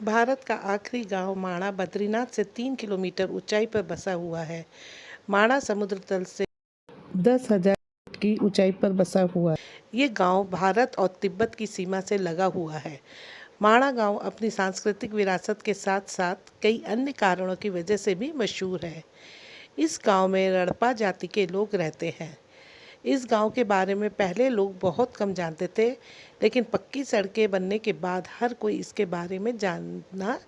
भारत का आखिरी गांव माणा बद्रीनाथ से 3 किलोमीटर ऊंचाई पर बसा हुआ है। माणा समुद्र तल से 10,000 फीट की ऊंचाई पर बसा हुआ है। ये गांव भारत और तिब्बत की सीमा से लगा हुआ है। माणा गांव अपनी सांस्कृतिक विरासत के साथ साथ कई अन्य कारणों की वजह से भी मशहूर है। इस गांव में रड़पा जाति के लोग रहते हैं। इस गांव के बारे में पहले लोग बहुत कम जानते थे, लेकिन पक्की सड़कें बनने के बाद हर कोई इसके बारे में जानना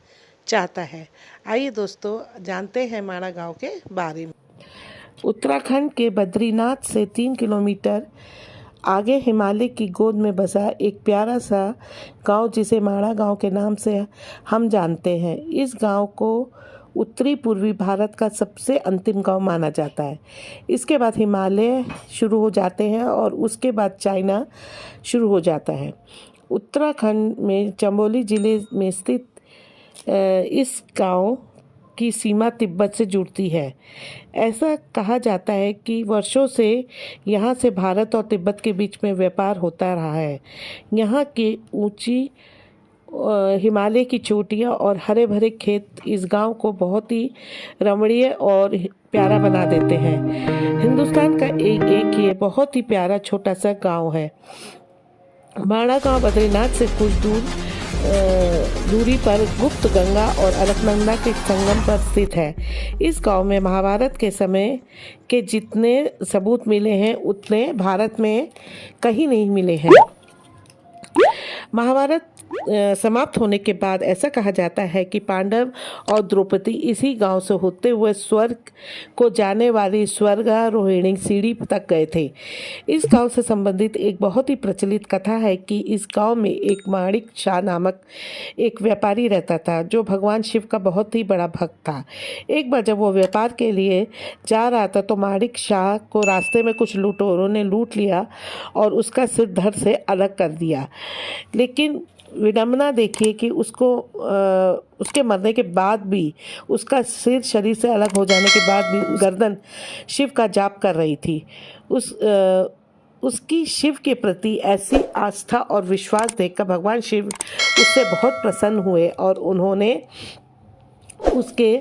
चाहता है। आइए दोस्तों, जानते हैं माणा गांव के बारे में। उत्तराखंड के बद्रीनाथ से 3 किलोमीटर आगे हिमालय की गोद में बसा एक प्यारा सा गांव जिसे माणा गांव के नाम से हम जानते हैं। इस गांव को उत्तरी पूर्वी भारत का सबसे अंतिम गांव माना जाता है। इसके बाद हिमालय शुरू हो जाते हैं और उसके बाद चाइना शुरू हो जाता है। उत्तराखंड में चमोली जिले में स्थित इस गांव की सीमा तिब्बत से जुड़ती है। ऐसा कहा जाता है कि वर्षों से यहाँ से भारत और तिब्बत के बीच में व्यापार होता रहा है। यहाँ की ऊंची हिमालय की चोटियाँ और हरे भरे खेत इस गांव को बहुत ही रमणीय और प्यारा बना देते हैं। हिंदुस्तान का एक ये बहुत ही प्यारा छोटा सा गांव है। माणा गांव बद्रीनाथ से कुछ दूरी पर गुप्त गंगा और अलकनंदा के संगम पर स्थित है। इस गांव में महाभारत के समय के जितने सबूत मिले हैं उतने भारत में कहीं नहीं मिले हैं। महाभारत समाप्त होने के बाद ऐसा कहा जाता है कि पांडव और द्रौपदी इसी गांव से होते हुए स्वर्ग को जाने वाली स्वर्गारोहिणी सीढ़ी तक गए थे। इस गांव से संबंधित एक बहुत ही प्रचलित कथा है कि इस गांव में एक माणिक शाह नामक एक व्यापारी रहता था जो भगवान शिव का बहुत ही बड़ा भक्त था। एक बार जब वो व्यापार के लिए जा रहा था तो माणिक शाह को रास्ते में कुछ लुटेरों ने लूट लिया और उसका सिर धड़ से अलग कर दिया। लेकिन विडंबना देखिए कि उसके मरने के बाद भी उसका सिर शरीर से अलग हो जाने के बाद भी गर्दन शिव का जाप कर रही थी। उसकी शिव के प्रति ऐसी आस्था और विश्वास देखकर भगवान शिव उससे बहुत प्रसन्न हुए और उन्होंने उसके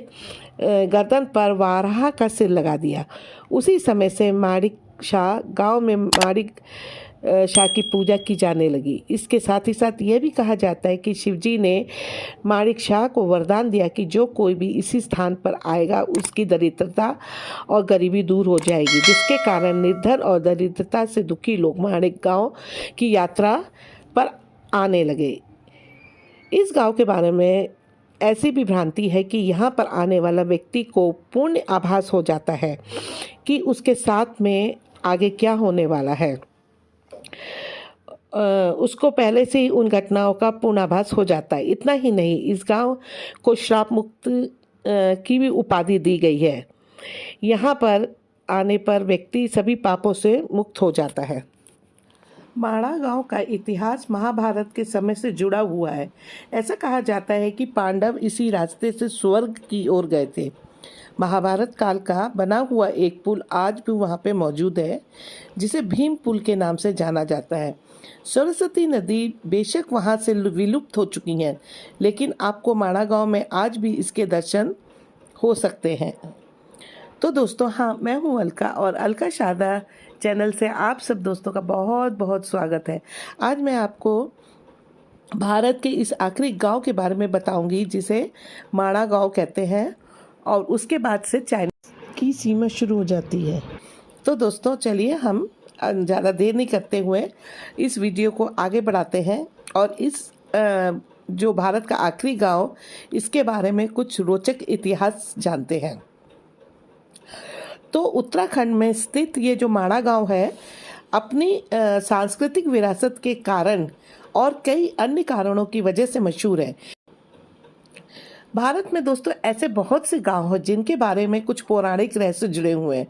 गर्दन पर वाराह का सिर लगा दिया। उसी समय से माणिक शाह गांव में माणिक शाह की पूजा की जाने लगी। इसके साथ ही साथ यह भी कहा जाता है कि शिवजी ने माणिक शाह को वरदान दिया कि जो कोई भी इसी स्थान पर आएगा उसकी दरिद्रता और गरीबी दूर हो जाएगी, जिसके कारण निर्धन और दरिद्रता से दुखी लोग माणिक गांव की यात्रा पर आने लगे। इस गांव के बारे में ऐसी भी भ्रांति है कि यहाँ पर आने वाला व्यक्ति को पूर्ण आभास हो जाता है कि उसके साथ में आगे क्या होने वाला है। उसको पहले से ही उन घटनाओं का पूर्णाभास हो जाता है। इतना ही नहीं, इस गांव को श्राप मुक्त की भी उपाधि दी गई है। यहाँ पर आने पर व्यक्ति सभी पापों से मुक्त हो जाता है। माणा गांव का इतिहास महाभारत के समय से जुड़ा हुआ है। ऐसा कहा जाता है कि पांडव इसी रास्ते से स्वर्ग की ओर गए थे। महाभारत काल का बना हुआ एक पुल आज भी वहाँ पे मौजूद है, जिसे भीम पुल के नाम से जाना जाता है। सरस्वती नदी बेशक वहाँ से विलुप्त हो चुकी हैं, लेकिन आपको माणा गांव में आज भी इसके दर्शन हो सकते हैं। तो दोस्तों, हाँ, मैं हूँ अलका और अलका शारदा चैनल से आप सब दोस्तों का बहुत बहुत स्वागत है। आज मैं आपको भारत के इस आखिरी गांव के बारे में बताऊंगी जिसे माणा गांव कहते हैं और उसके बाद से चाइना की सीमा शुरू हो जाती है। तो दोस्तों, चलिए हम ज़्यादा देर नहीं करते हुए इस वीडियो को आगे बढ़ाते हैं और इस जो भारत का आखिरी गांव, इसके बारे में कुछ रोचक इतिहास जानते हैं। तो उत्तराखंड में स्थित ये जो माणा गांव है, अपनी सांस्कृतिक विरासत के कारण और कई अन्य कारणों की वजह से मशहूर है। भारत में दोस्तों ऐसे बहुत से गांव हैं जिनके बारे में कुछ पौराणिक रहस्य जुड़े हुए हैं।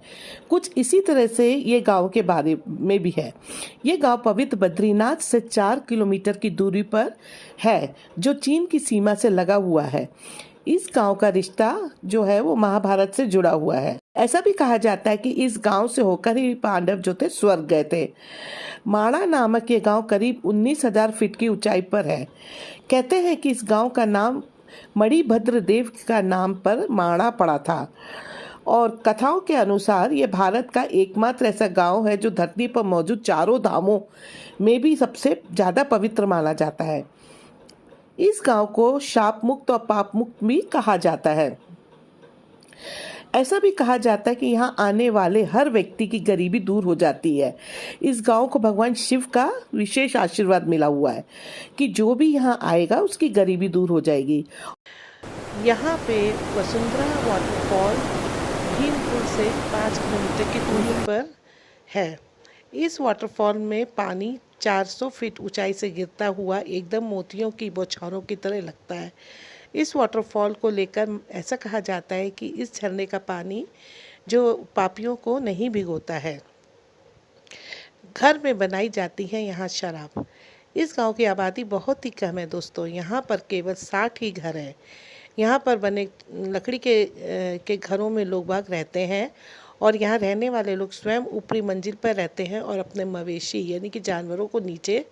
कुछ इसी तरह से ये गांव के बारे में भी है। ये गांव पवित्र बद्रीनाथ से 4 किलोमीटर की दूरी पर है, जो चीन की सीमा से लगा हुआ है। इस गांव का रिश्ता जो है वो महाभारत से जुड़ा हुआ है। ऐसा भी कहा जाता है कि इस गांव से होकर ही पांडव जो थे स्वर्ग गए थे। माणा नामक ये गांव करीब 19,000 फीट की ऊंचाई पर है। कहते हैं कि इस गांव का नाम मणिभद्र देव का नाम पर माणा पड़ा था। और कथाओं के अनुसार ये भारत का एकमात्र ऐसा गांव है जो धरती पर मौजूद चारों धामों में भी सबसे ज़्यादा पवित्र माना जाता है। इस गांव को शाप मुक्त और पाप मुक्त भी कहा जाता है। ऐसा भी कहा जाता है कि यहाँ आने वाले हर व्यक्ति की गरीबी दूर हो जाती है। इस गांव को भगवान शिव का विशेष आशीर्वाद मिला हुआ है कि जो भी यहाँ आएगा उसकी गरीबी दूर हो जाएगी। यहाँ पे वसुंधरा वाटरफॉल भीमपुर से 5 किलोमीटर की दूरी पर है। इस वाटरफॉल में पानी 400 फीट ऊंचाई से गिरता हुआ एकदम मोतियों की बौछारों की तरह लगता है। इस वाटरफॉल को लेकर ऐसा कहा जाता है कि इस झरने का पानी जो पापियों को नहीं भिगोता है। घर में बनाई जाती है यहाँ शराब। इस गांव की आबादी बहुत ही कम है दोस्तों। यहाँ पर केवल 60 ही घर हैं। यहाँ पर बने लकड़ी के घरों में लोग बाग रहते हैं और यहाँ रहने वाले लोग स्वयं ऊपरी मंजिल पर रहते हैं और अपने मवेशी यानी कि जानवरों को नीचे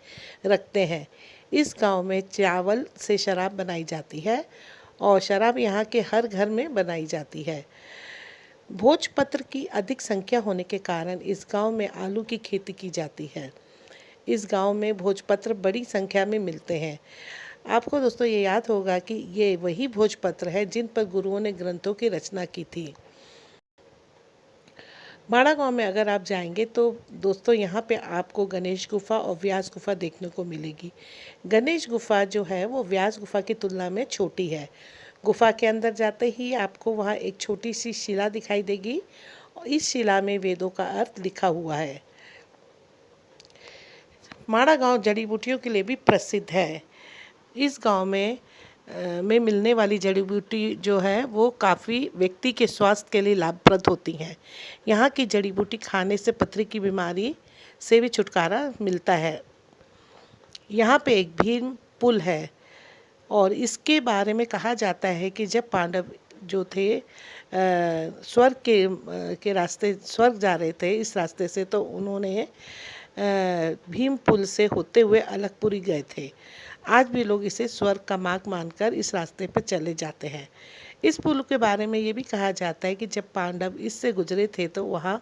रखते हैं। इस गांव में चावल से शराब बनाई जाती है और शराब यहाँ के हर घर में बनाई जाती है। भोजपत्र की अधिक संख्या होने के कारण इस गांव में आलू की खेती की जाती है। इस गांव में भोजपत्र बड़ी संख्या में मिलते हैं। आपको दोस्तों ये याद होगा कि ये वही भोजपत्र है जिन पर गुरुओं ने ग्रंथों की रचना की थी। माणा गांव में अगर आप जाएंगे तो दोस्तों यहाँ पे आपको गणेश गुफा और व्यास गुफा देखने को मिलेगी। गणेश गुफा जो है वो व्यास गुफा की तुलना में छोटी है। गुफा के अंदर जाते ही आपको वहाँ एक छोटी सी शिला दिखाई देगी और इस शिला में वेदों का अर्थ लिखा हुआ है। माणा गांव जड़ी बूटियों के लिए भी प्रसिद्ध है। इस गांव में मिलने वाली जड़ी बूटी जो है वो काफ़ी व्यक्ति के स्वास्थ्य के लिए लाभप्रद होती हैं। यहाँ की जड़ी बूटी खाने से पथरी की बीमारी से भी छुटकारा मिलता है। यहाँ पे एक भीम पुल है और इसके बारे में कहा जाता है कि जब पांडव जो थे स्वर्ग के रास्ते स्वर्ग जा रहे थे इस रास्ते से, तो उन्होंने भीम पुल से होते हुए अलकपुरी गए थे। आज भी लोग इसे स्वर्ग का मार्ग मानकर इस रास्ते पर चले जाते हैं। इस पुल के बारे में ये भी कहा जाता है कि जब पांडव इससे गुजरे थे तो वहाँ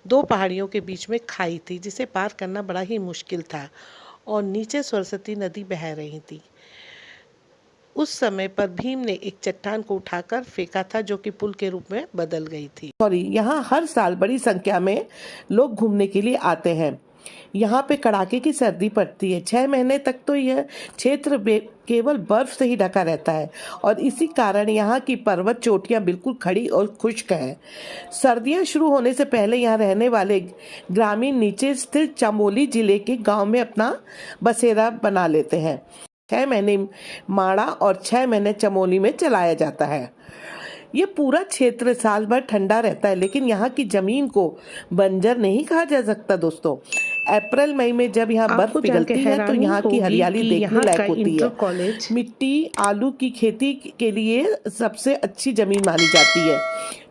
2 पहाड़ियों के बीच में खाई थी जिसे पार करना बड़ा ही मुश्किल था और नीचे सरस्वती नदी बह रही थी। उस समय पर भीम ने एक चट्टान को उठाकर फेंका था जो कि पुल के रूप में बदल गई थी। यहाँ हर साल बड़ी संख्या में लोग घूमने के लिए आते हैं। यहाँ पे कड़ाके की सर्दी पड़ती है। 6 महीने तक तो यह क्षेत्र केवल बर्फ से ही ढका रहता है और इसी कारण यहाँ की पर्वत चोटियाँ बिल्कुल खड़ी और खुश्क हैं। सर्दियाँ शुरू होने से पहले यहाँ रहने वाले ग्रामीण नीचे स्थित चमोली जिले के गांव में अपना बसेरा बना लेते हैं। 6 महीने माणा और 6 महीने चमोली में चलाया जाता है। ये पूरा क्षेत्र साल भर ठंडा रहता है, लेकिन यहाँ की ज़मीन को बंजर नहीं कहा जा सकता दोस्तों। अप्रैल मई में जब यहाँ बर्फ पिघलती है तो यहाँ की हरियाली देखने लायक होती है। मिट्टी आलू की खेती के लिए सबसे अच्छी ज़मीन मानी जाती है।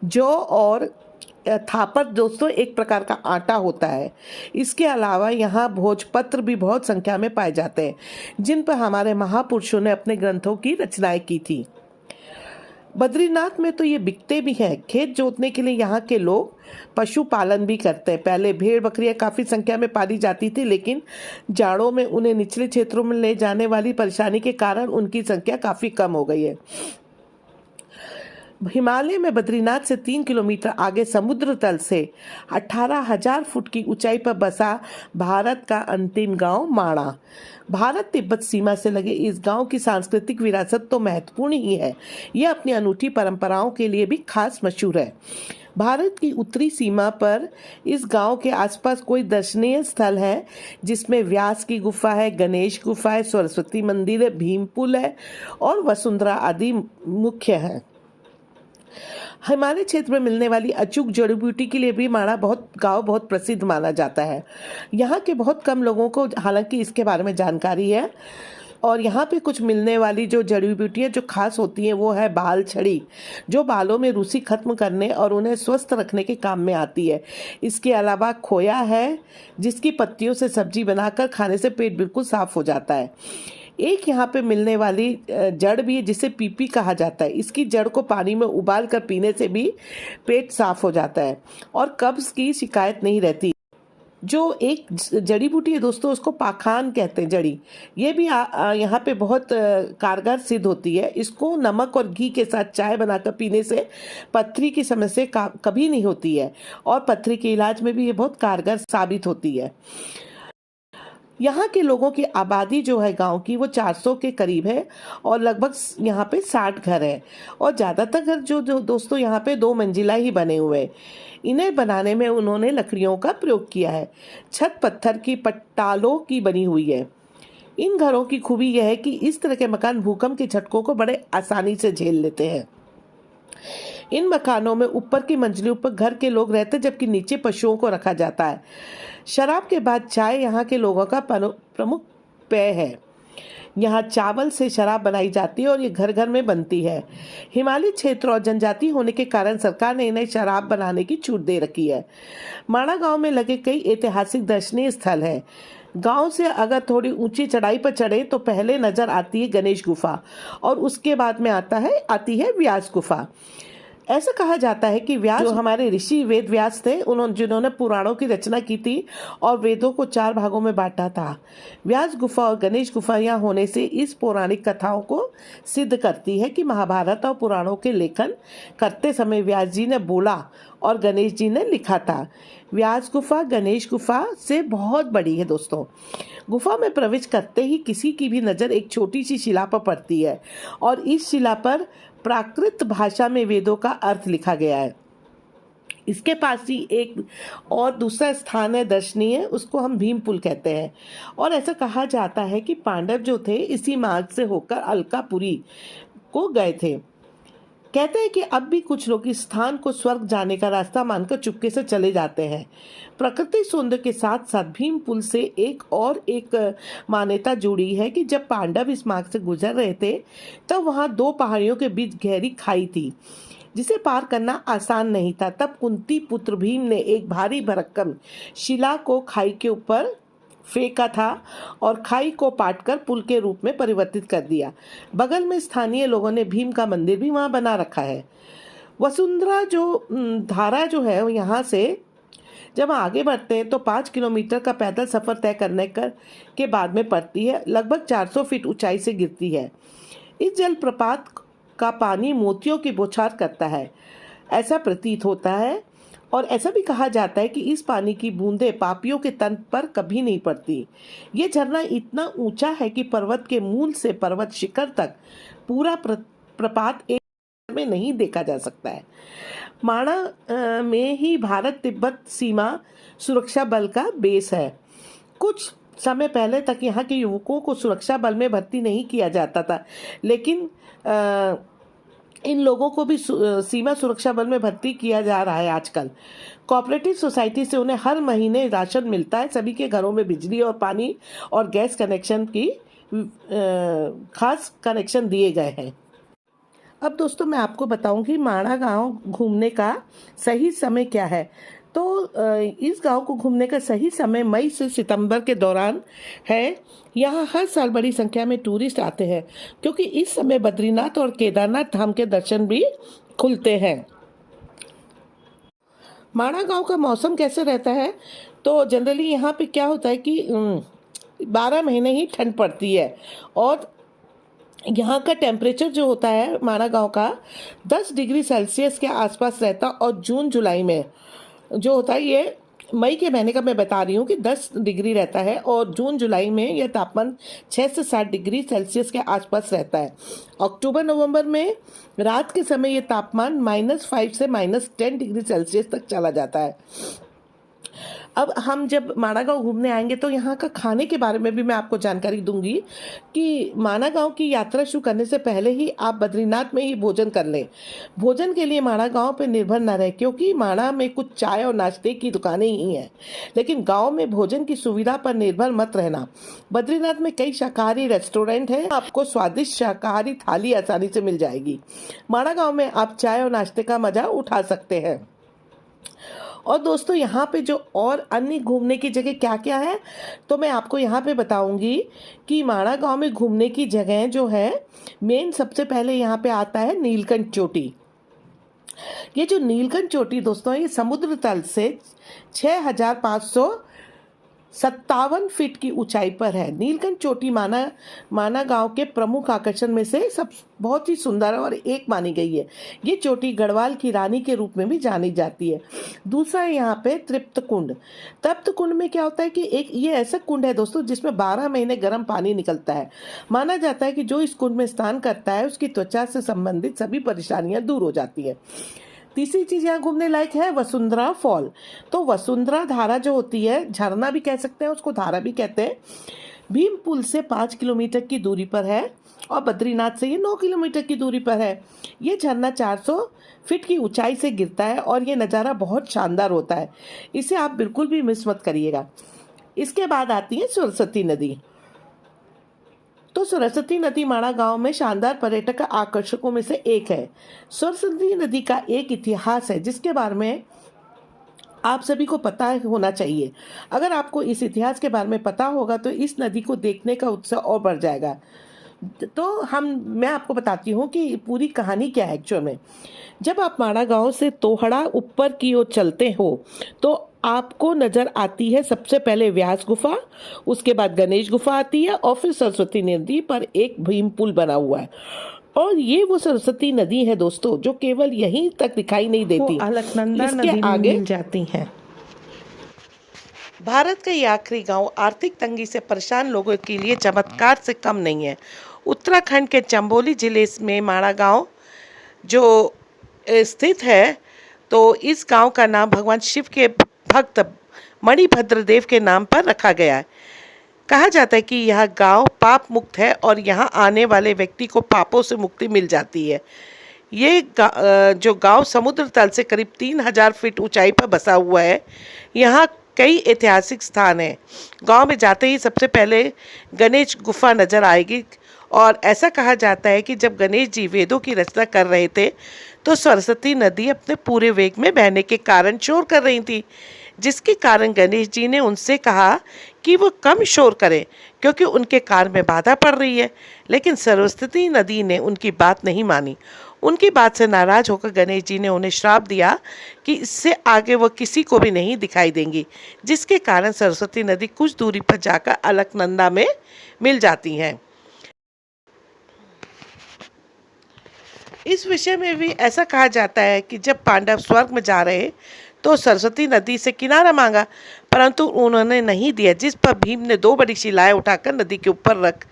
जौ और थापर दोस्तों एक प्रकार का आटा होता है। इसके अलावा यहाँ भोजपत्र भी बहुत संख्या में पाए जाते हैं जिन पर हमारे महापुरुषों ने अपने ग्रंथों की रचनाएं की थी। बद्रीनाथ में तो ये बिकते भी हैं। खेत जोतने के लिए यहाँ के लोग पशुपालन भी करते हैं। पहले भेड़ बकरियाँ काफ़ी संख्या में पाली जाती थी, लेकिन जाड़ों में उन्हें निचले क्षेत्रों में ले जाने वाली परेशानी के कारण उनकी संख्या काफ़ी कम हो गई है। हिमालय में बद्रीनाथ से 3 किलोमीटर आगे समुद्र तल से 18,000 फुट की ऊंचाई पर बसा भारत का अंतिम गांव माणा। भारत तिब्बत सीमा से लगे इस गांव की सांस्कृतिक विरासत तो महत्वपूर्ण ही है। यह अपनी अनूठी परंपराओं के लिए भी खास मशहूर है। भारत की उत्तरी सीमा पर इस गांव के आसपास कोई दर्शनीय स्थल है जिसमें व्यास की गुफा है, गणेश गुफा है, सरस्वती मंदिर है, भीम पुल है और वसुंधरा आदि मुख्य हैं। हमारे क्षेत्र में मिलने वाली अचूक जड़ी बूटी के लिए भी माणा गांव बहुत प्रसिद्ध माना जाता है। यहाँ के बहुत कम लोगों को हालांकि इसके बारे में जानकारी है और यहाँ पे कुछ मिलने वाली जो जड़ी बूटियाँ जो खास होती हैं वो है बाल छड़ी, जो बालों में रूसी खत्म करने और उन्हें स्वस्थ रखने के काम में आती है। इसके अलावा खोया है जिसकी पत्तियों से सब्जी बनाकर खाने से पेट बिल्कुल साफ हो जाता है। एक यहाँ पे मिलने वाली जड़ भी है जिसे पीपी कहा जाता है। इसकी जड़ को पानी में उबाल कर पीने से भी पेट साफ हो जाता है और कब्ज की शिकायत नहीं रहती। जो एक जड़ी बूटी है दोस्तों, उसको पाखान कहते हैं जड़ी। ये भी यहाँ पे बहुत कारगर सिद्ध होती है। इसको नमक और घी के साथ चाय बनाकर पीने से पथरी की समस्या कभी नहीं होती है और पथरी के इलाज में भी ये बहुत कारगर साबित होती है। यहाँ के लोगों की आबादी जो है गांव की, वो 400 के करीब है और लगभग यहाँ पे 60 घर है और ज़्यादातर घर जो दोस्तों यहाँ पे 2 मंजिला ही बने हुए हैं। इन्हें बनाने में उन्होंने लकड़ियों का प्रयोग किया है। छत पत्थर की पट्टालों की बनी हुई है। इन घरों की खूबी यह है कि इस तरह के मकान भूकंप के झटकों को बड़े आसानी से झेल लेते हैं। इन मकानों में ऊपर की मंजिलों पर घर के लोग रहते हैं, जबकि नीचे पशुओं को रखा जाता है। शराब के बाद चाय यहाँ के लोगों का प्रमुख पेय है। यहाँ चावल से शराब बनाई जाती है और ये घर घर में बनती है। हिमालय क्षेत्र और जनजाति होने के कारण सरकार ने इन्हें शराब बनाने की छूट दे रखी है। माणा गांव में लगे कई ऐतिहासिक दर्शनीय स्थल हैं। गांव से अगर थोड़ी ऊंची चढ़ाई पर चढ़े तो पहले नजर आती है गणेश गुफा और उसके बाद में आती है व्यास गुफा। ऐसा कहा जाता है कि व्यास जो हमारे ऋषि वेद व्यास थे, जिन्होंने पुराणों की रचना की थी और वेदों को 4 भागों में बांटा था। व्यास गुफा और गणेश गुफा यहाँ होने से इस पौराणिक कथाओं को सिद्ध करती है कि महाभारत और पुराणों के लेखन करते समय व्यास जी ने बोला और गणेश जी ने लिखा था। व्यास गुफा गणेश गुफा से बहुत बड़ी है दोस्तों। गुफा में प्रवेश करते ही किसी की भी नज़र एक छोटी सी शिला पर पड़ती है और इस शिला पर प्राकृत भाषा में वेदों का अर्थ लिखा गया है। इसके पास ही एक और दूसरा स्थान है दर्शनीय, उसको हम भीम पुल कहते हैं और ऐसा कहा जाता है कि पांडव जो थे इसी मार्ग से होकर अलकापुरी को गए थे। कहते हैं कि अब भी कुछ लोग इस स्थान को स्वर्ग जाने का रास्ता मानकर चुपके से चले जाते हैं। प्रकृति सौंदर्य के साथ साथ भीम पुल से एक मान्यता जुड़ी है कि जब पांडव इस मार्ग से गुजर रहे थे तब वहाँ 2 पहाड़ियों के बीच गहरी खाई थी जिसे पार करना आसान नहीं था। तब कुंती पुत्र भीम ने एक भारी भरक्कम शिला को खाई के ऊपर फेंका था और खाई को पाटकर पुल के रूप में परिवर्तित कर दिया। बगल में स्थानीय लोगों ने भीम का मंदिर भी वहाँ बना रखा है। वसुंधरा जो धारा जो है यहाँ से जब आगे बढ़ते हैं तो 5 किलोमीटर का पैदल सफ़र तय करने के बाद में पड़ती है। लगभग 400 फीट ऊंचाई से गिरती है। इस जलप्रपात का पानी मोतियों की बौछार करता है, ऐसा प्रतीत होता है और ऐसा भी कहा जाता है कि इस पानी की बूंदें पापियों के तन पर कभी नहीं पड़ती। ये झरना इतना ऊंचा है कि पर्वत के मूल से पर्वत शिखर तक पूरा प्रपात एक में नहीं देखा जा सकता है। माणा में ही भारत तिब्बत सीमा सुरक्षा बल का बेस है। कुछ समय पहले तक यहाँ के युवकों को सुरक्षा बल में भर्ती नहीं किया जाता था, लेकिन इन लोगों को भी सीमा सुरक्षा बल में भर्ती किया जा रहा है आजकल। कोऑपरेटिव सोसाइटी से उन्हें हर महीने राशन मिलता है। सभी के घरों में बिजली और पानी और गैस कनेक्शन की खास कनेक्शन दिए गए हैं। अब दोस्तों मैं आपको बताऊंगी माणा गांव घूमने का सही समय क्या है। तो इस गांव को घूमने का सही समय मई से सितंबर के दौरान है। यहाँ हर साल बड़ी संख्या में टूरिस्ट आते हैं क्योंकि इस समय बद्रीनाथ और केदारनाथ धाम के दर्शन भी खुलते हैं। माणा गांव का मौसम कैसे रहता है? तो जनरली यहाँ पे क्या होता है कि 12 महीने ही ठंड पड़ती है और यहाँ का टेम्परेचर जो होता है माणा गांव का 10 डिग्री सेल्सियस के आसपास रहता और जून जुलाई में जो होता है, ये मई के महीने का मैं बता रही हूँ कि 10 डिग्री रहता है और जून जुलाई में यह तापमान 6 से 7 डिग्री सेल्सियस के आसपास रहता है। अक्टूबर नवंबर में रात के समय ये तापमान -5 से -10 डिग्री सेल्सियस तक चला जाता है। अब हम जब माणा गांव घूमने आएंगे तो यहाँ का खाने के बारे में भी मैं आपको जानकारी दूंगी कि माणा गांव की यात्रा शुरू करने से पहले ही आप बद्रीनाथ में ही भोजन कर लें। भोजन के लिए माणा गांव पर निर्भर न रहे क्योंकि माणा में कुछ चाय और नाश्ते की दुकानें ही हैं, लेकिन गाँव में भोजन की सुविधा पर निर्भर मत रहना। बद्रीनाथ में कई शाकाहारी रेस्टोरेंट हैं, आपको स्वादिष्ट शाकाहारी थाली आसानी से मिल जाएगी। माणा गाँव में आप चाय और नाश्ते का मजा उठा सकते हैं। और दोस्तों यहाँ पे जो और अन्य घूमने की जगह क्या क्या है, तो मैं आपको यहाँ पे बताऊंगी कि माणा गांव में घूमने की जगह जो है, मेन सबसे पहले यहाँ पे आता है नीलकंठ चोटी। ये जो नीलकंठ चोटी दोस्तों है, ये समुद्र तल से 6,557 फीट की ऊंचाई पर है। नीलकंठ चोटी माना गांव के प्रमुख आकर्षण में से सब बहुत ही सुंदर और एक मानी गई है। ये चोटी गढ़वाल की रानी के रूप में भी जानी जाती है। दूसरा है यहाँ पे तृप्त कुंड। तृप्त कुंड में क्या होता है कि एक ये ऐसा कुंड है दोस्तों जिसमें 12 महीने गर्म पानी निकलता है। माना जाता है कि जो इस कुंड में स्नान करता है उसकी त्वचा से संबंधित सभी परेशानियां दूर हो जाती है। तीसरी चीज यहाँ घूमने लायक है वसुंधरा फॉल। तो वसुंधरा धारा जो होती है, झरना भी कह सकते हैं उसको, धारा भी कहते हैं, भीम पुल से 5 किलोमीटर की दूरी पर है और बद्रीनाथ से ये 9 किलोमीटर की दूरी पर है। ये झरना 400 फीट की ऊंचाई से गिरता है और ये नज़ारा बहुत शानदार होता है। इसे आप बिल्कुल भी मिस मत करिएगा। इसके बाद आती है सरस्वती नदी। तो सरस्वती नदी माणा गांव में शानदार पर्यटक आकर्षकों में से एक है। सरस्वती नदी का एक इतिहास है जिसके बारे में आप सभी को पता होना चाहिए। अगर आपको इस इतिहास के बारे में पता होगा तो इस नदी को देखने का उत्साह और बढ़ जाएगा। तो मैं आपको बताती हूँ कि पूरी कहानी क्या है एक्चुअल में। जब आप माणा गांव से तोहड़ा ऊपर की ओर चलते हो तो आपको नजर आती है सबसे पहले व्यास गुफा, उसके बाद गणेश गुफा आती है और फिर सरस्वती नदी पर एक भीम पुल बना हुआ है। और ये वो सरस्वती नदी है दोस्तों जो केवल यहीं तक दिखाई नहीं देती, अलकनंदा इसके नदी आगे मिल जाती हैं। भारत का ये आखिरी गांव आर्थिक तंगी से परेशान लोगों के लिए चमत्कार से कम नहीं है। उत्तराखंड के चंबोली जिले में माणा गांव जो स्थित है, तो इस गांव का नाम भगवान शिव के भक्त मणिभद्र देव के नाम पर रखा गया है। कहा जाता है कि यह गांव पाप मुक्त है और यहां आने वाले व्यक्ति को पापों से मुक्ति मिल जाती है। ये जो गांव समुद्र तल से करीब 3000 फीट ऊंचाई पर बसा हुआ है। यहाँ कई ऐतिहासिक स्थान हैं। गांव में जाते ही सबसे पहले गणेश गुफा नजर आएगी और ऐसा कहा जाता है कि जब गणेश जी वेदों की रचना कर रहे थे तो सरस्वती नदी अपने पूरे वेग में बहने के कारण शोर कर रही थी, जिसके कारण गणेश जी ने उनसे कहा कि वो कम शोर करें क्योंकि उनके कार्य में बाधा पड़ रही है। लेकिन सरस्वती नदी ने उनकी बात नहीं मानी। उनकी बात से नाराज होकर गणेश जी ने उन्हें श्राप दिया कि इससे आगे वह किसी को भी नहीं दिखाई देंगी, जिसके कारण सरस्वती नदी कुछ दूरी पर जाकर अलकनंदा में मिल जाती हैं। इस विषय में भी ऐसा कहा जाता है कि जब पांडव स्वर्ग में जा रहे तो सरस्वती नदी से किनारा मांगा, परंतु उन्होंने नहीं दिया, जिस पर भीम ने 2 बड़ी शिलाएं उठाकर नदी के ऊपर रख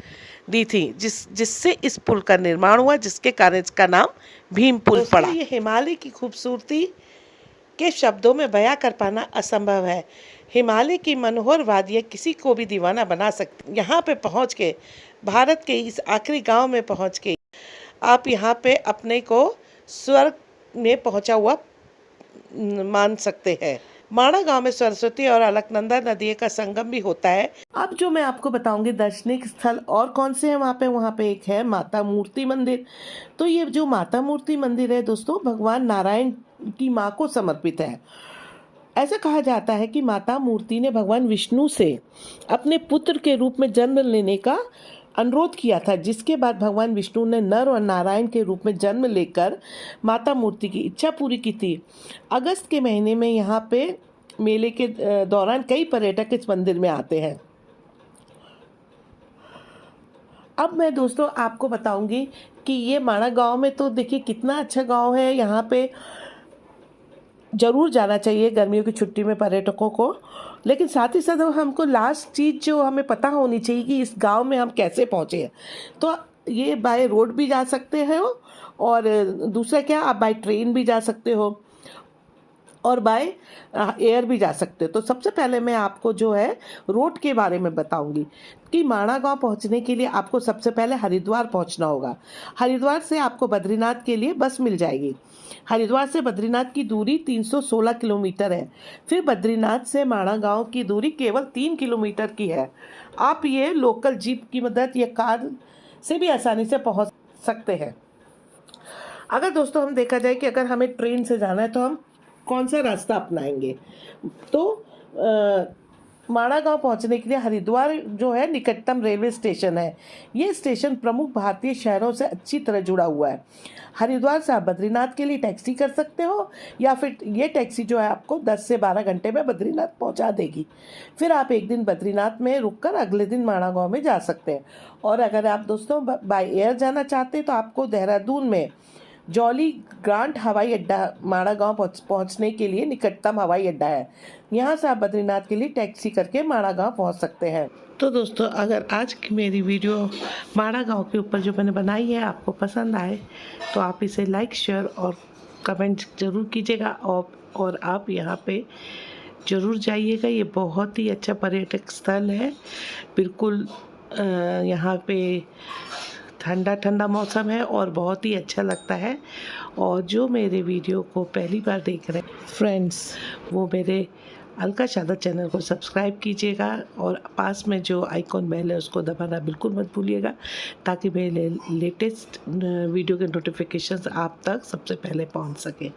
दी थी, जिससे इस पुल का निर्माण हुआ, जिसके कारण इसका नाम भीम पुल पड़ा। ये हिमालय की खूबसूरती के शब्दों में बयां कर पाना असंभव है। हिमालय की मनोहर वादियाँ किसी को भी दीवाना बना सकती। यहाँ पे पहुँच के, भारत के इस आखिरी गांव में पहुँच के आप यहाँ पे अपने को स्वर्ग में पहुँचा हुआ मान सकते हैं। माणा गांव में सरस्वती और अलकनंदा नदी का संगम भी होता है। अब जो मैं आपको बताऊंगी दर्शनिक स्थल और कौन से हैं वहाँ पे एक है माता मूर्ति मंदिर। तो ये जो माता मूर्ति मंदिर है दोस्तों, भगवान नारायण की माँ को समर्पित है। ऐसा कहा जाता है कि माता मूर्ति ने भगवान विष्णु से अपने पुत्र के रूप में जन्म लेने का अनुरोध किया था, जिसके बाद भगवान विष्णु ने नर और नारायण के रूप में जन्म लेकर माता मूर्ति की इच्छा पूरी की थी। अगस्त के महीने में यहाँ पे मेले के दौरान कई पर्यटक इस मंदिर में आते हैं। अब मैं दोस्तों आपको बताऊंगी कि ये माणा गांव में तो देखिए कितना अच्छा गांव है। यहाँ पे ज़रूर जाना चाहिए गर्मियों की छुट्टी में पर्यटकों को। लेकिन साथ ही साथ हमको लास्ट चीज़ जो हमें पता होनी चाहिए कि इस गांव में हम कैसे पहुँचे हैं। तो ये बाय रोड भी जा सकते हैं और दूसरा क्या, आप बाय ट्रेन भी जा सकते हो और बाय एयर भी जा सकते हो। तो सबसे पहले मैं आपको जो है रोड के बारे में बताऊंगी कि माणा गांव पहुंचने के लिए आपको सबसे पहले हरिद्वार पहुंचना होगा। हरिद्वार से आपको बद्रीनाथ के लिए बस मिल जाएगी। हरिद्वार से बद्रीनाथ की दूरी 316 किलोमीटर है। फिर बद्रीनाथ से माणा गांव की दूरी केवल 3 किलोमीटर की है। आप ये लोकल जीप की मदद या कार से भी आसानी से पहुंच सकते हैं। अगर दोस्तों हम देखा जाए कि अगर हमें ट्रेन से जाना है तो हम कौन सा रास्ता अपनाएंगे। तो माणा गांव पहुंचने के लिए हरिद्वार जो है निकटतम रेलवे स्टेशन है। ये स्टेशन प्रमुख भारतीय शहरों से अच्छी तरह जुड़ा हुआ है। हरिद्वार से आप बद्रीनाथ के लिए टैक्सी कर सकते हो, या फिर ये टैक्सी जो है आपको 10 से 12 घंटे में बद्रीनाथ पहुंचा देगी। फिर आप एक दिन बद्रीनाथ में रुककर अगले दिन माणा गांव में जा सकते हैं। और अगर आप दोस्तों बाय एयर जाना चाहते हैं तो आपको देहरादून में जॉली ग्रांट हवाई अड्डा माणा गांव पहुंचने के लिए निकटतम हवाई अड्डा है। यहाँ से आप बद्रीनाथ के लिए टैक्सी करके माणा गांव पहुंच सकते हैं। तो दोस्तों, अगर आज की मेरी वीडियो माणा गांव के ऊपर जो मैंने बनाई है आपको पसंद आए तो आप इसे लाइक, शेयर और कमेंट ज़रूर कीजिएगा। और आप यहाँ पे ज़रूर जाइएगा। ये बहुत ही अच्छा पर्यटक स्थल है। बिल्कुल यहाँ पे ठंडा ठंडा मौसम है और बहुत ही अच्छा लगता है। और जो मेरे वीडियो को पहली बार देख रहे हैं फ्रेंड्स, वो मेरे अलका शादा चैनल को सब्सक्राइब कीजिएगा और पास में जो आइकॉन बेल है उसको दबाना बिल्कुल मत भूलिएगा, ताकि मेरे लेटेस्ट वीडियो के नोटिफिकेशंस आप तक सबसे पहले पहुंच सके।